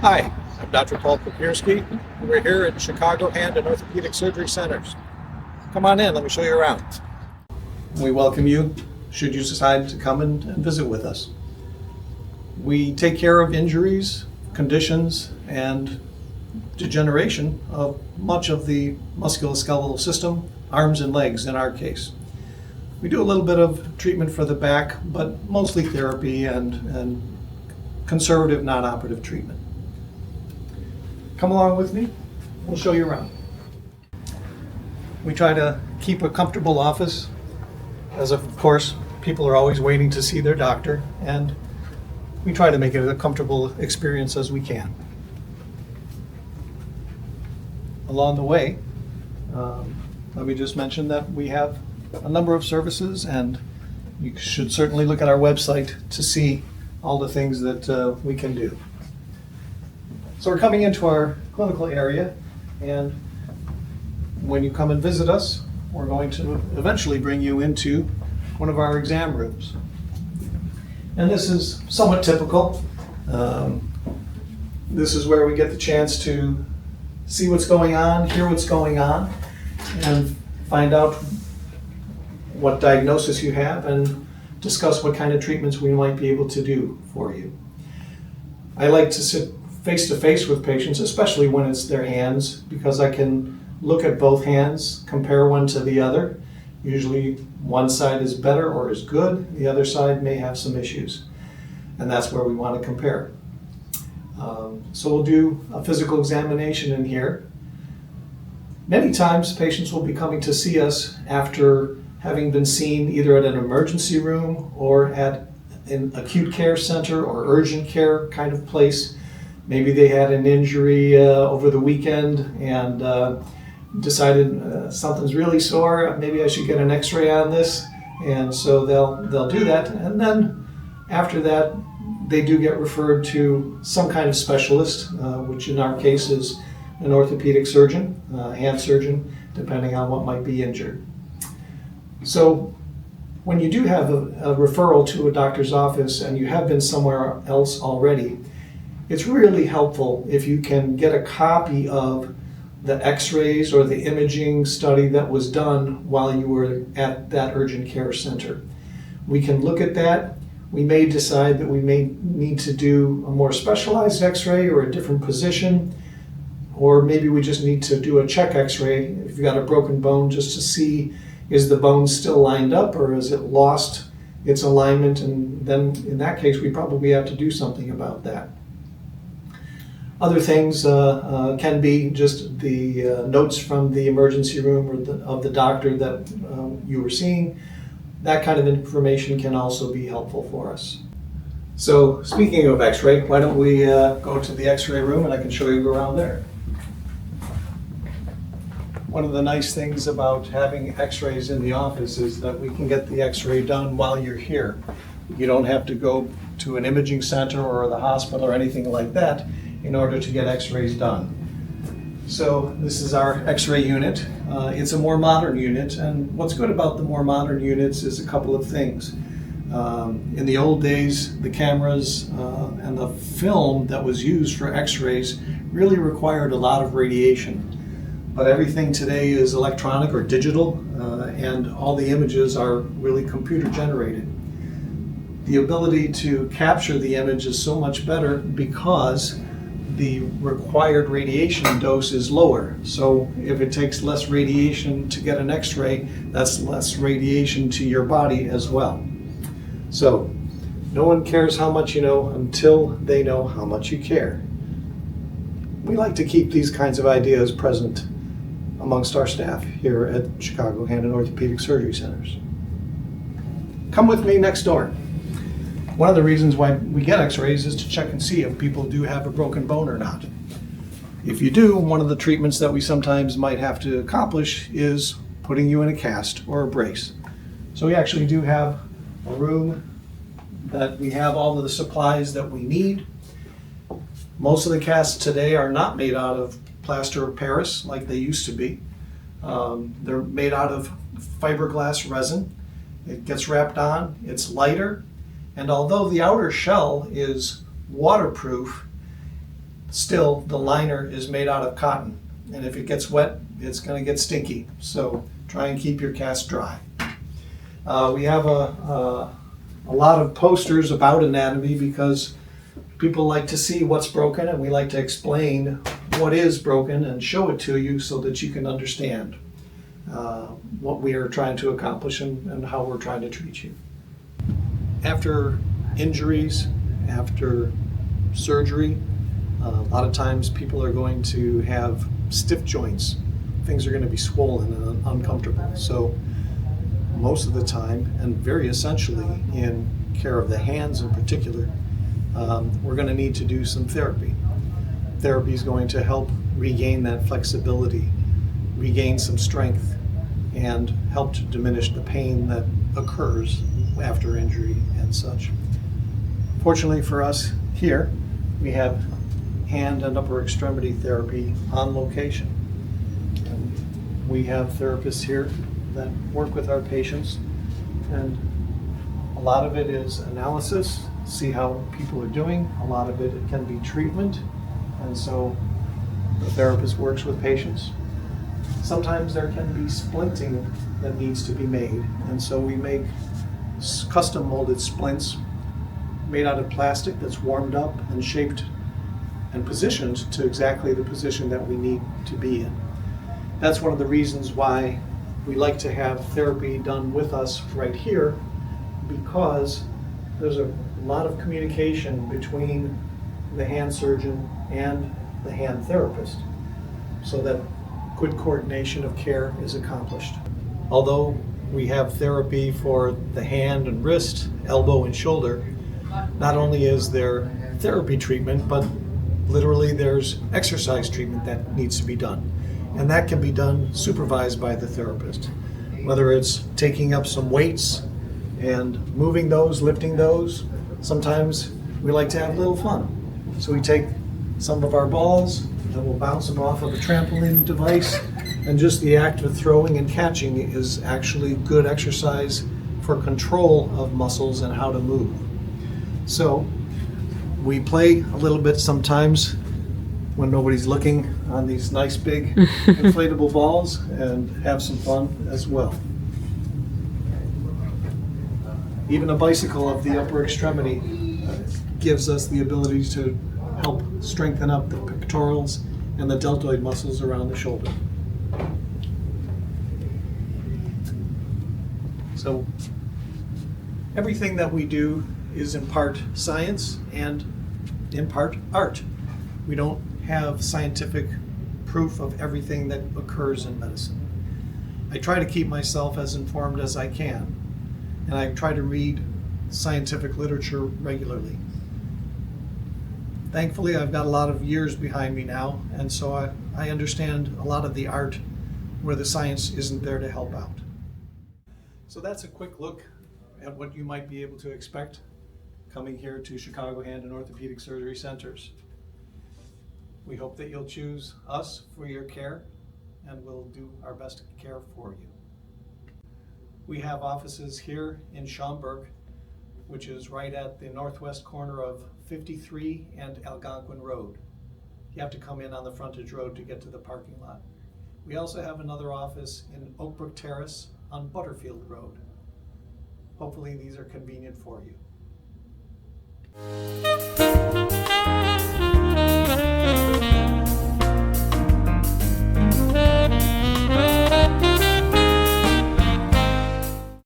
Hi, I'm Dr. Paul Papierski. We're here at Chicago Hand and Orthopedic Surgery Centers. Come on in, let me show you around. We welcome you should you decide to come and visit with us. We take care of injuries, conditions, and degeneration of much of the musculoskeletal system, arms and legs in our case. We do a little bit of treatment for the back, but mostly therapy and conservative non-operative treatment. Come along with me, we'll show you around. We try to keep a comfortable office, as of course people are always waiting to see their doctor, and we try to make it a comfortable experience as we can. Along the way, let me just mention that we have a number of services, and you should certainly look at our website to see all the things that we can do. So we're coming into our clinical area, and when you come and visit us, we're going to eventually bring you into one of our exam rooms. And this is somewhat typical. This is where we get the chance to see what's going on, hear what's going on, and find out what diagnosis you have and discuss what kind of treatments we might be able to do for you. I like to sit face to face with patients, especially when it's their hands, because I can look at both hands, compare one to the other. Usually one side is better or is good, the other side may have some issues, and that's where we want to compare. So we'll do a physical examination in here. Many times patients will be coming to see us after having been seen either at an emergency room or at an acute care center or urgent care kind of place. Maybe they had an injury over the weekend and decided something's really sore, maybe I should get an x-ray on this, and so they'll do that, and then after that they do get referred to some kind of specialist, which in our case is an orthopedic surgeon, hand surgeon, depending on what might be injured. So when you do have a referral to a doctor's office and you have been somewhere else already, it's really helpful if you can get a copy of the x-rays or the imaging study that was done while you were at that urgent care center. We can look at that. We may decide that we may need to do a more specialized x-ray or a different position, or maybe we just need to do a check x-ray if you've got a broken bone, just to see, is the bone still lined up or has it lost its alignment, and then in that case we probably have to do something about that. Other things can be just the notes from the emergency room or of the doctor that you were seeing. That kind of information can also be helpful for us. So speaking of x-ray, why don't we go to the x-ray room and I can show you around there. One of the nice things about having x-rays in the office is that we can get the x-ray done while you're here. You don't have to go to an imaging center or the hospital or anything like that in order to get x-rays done. So this is our x-ray unit. It's a more modern unit, and what's good about the more modern units is a couple of things. In the old days, the cameras and the film that was used for x-rays really required a lot of radiation. But everything today is electronic or digital, and all the images are really computer generated. The ability to capture the image is so much better because the required radiation dose is lower. So if it takes less radiation to get an x-ray, that's less radiation to your body as well. So no one cares how much you know until they know how much you care. We like to keep these kinds of ideas present amongst our staff here at Chicago Hand and Orthopedic Surgery Centers. Come with me next door. One of the reasons why we get x-rays is to check and see if people do have a broken bone or not. If you do, one of the treatments that we sometimes might have to accomplish is putting you in a cast or a brace. So we actually do have a room that we have all of the supplies that we need. Most of the casts today are not made out of plaster of Paris like they used to be. They're made out of fiberglass resin. It gets wrapped on, it's lighter, and although the outer shell is waterproof, Still, the liner is made out of cotton, and if it gets wet, it's going to get stinky. So try and keep your cast dry. We have a lot of posters about anatomy because people like to see what's broken, and we like to explain what is broken and show it to you so that you can understand what we are trying to accomplish and how we're trying to treat you. After injuries, after surgery, a lot of times people are going to have stiff joints. Things are going to be swollen and uncomfortable. So most of the time, and very essentially in care of the hands in particular, we're going to need to do some therapy. Therapy is going to help regain that flexibility, regain some strength, and help to diminish the pain that occurs after injury and such. Fortunately for us here, we have hand and upper extremity therapy on location. And we have therapists here that work with our patients, and a lot of it is analysis, see how people are doing. A lot of it can be treatment, and so the therapist works with patients. Sometimes there can be splinting that needs to be made, and so we make custom molded splints made out of plastic that's warmed up and shaped and positioned to exactly the position that we need to be in. That's one of the reasons why we like to have therapy done with us right here, because there's a lot of communication between the hand surgeon and the hand therapist, so that good coordination of care is accomplished. Although we have therapy for the hand and wrist, elbow and shoulder, not only is there therapy treatment, but literally there's exercise treatment that needs to be done. And that can be done supervised by the therapist. Whether it's taking up some weights and moving those, lifting those, sometimes we like to have a little fun. So we take some of our balls and we'll bounce them off of a trampoline device, and just the act of throwing and catching is actually good exercise for control of muscles and how to move. So we play a little bit sometimes when nobody's looking on these nice big inflatable balls, and have some fun as well. Even a bicycle of the upper extremity gives us the ability to help strengthen up the pectorals and the deltoid muscles around the shoulder. So everything that we do is in part science and in part art. We don't have scientific proof of everything that occurs in medicine. I try to keep myself as informed as I can, and I try to read scientific literature regularly. Thankfully, I've got a lot of years behind me now, and so I understand a lot of the art where the science isn't there to help out. So that's a quick look at what you might be able to expect coming here to Chicago Hand and Orthopedic Surgery Centers. We hope that you'll choose us for your care, and we'll do our best to care for you. We have offices here in Schaumburg, which is right at the northwest corner of 53 and Algonquin Rd. You have to come in on the frontage road to get to the parking lot. We also have another office in Oakbrook Terrace on Butterfield Road. Hopefully these are convenient for you.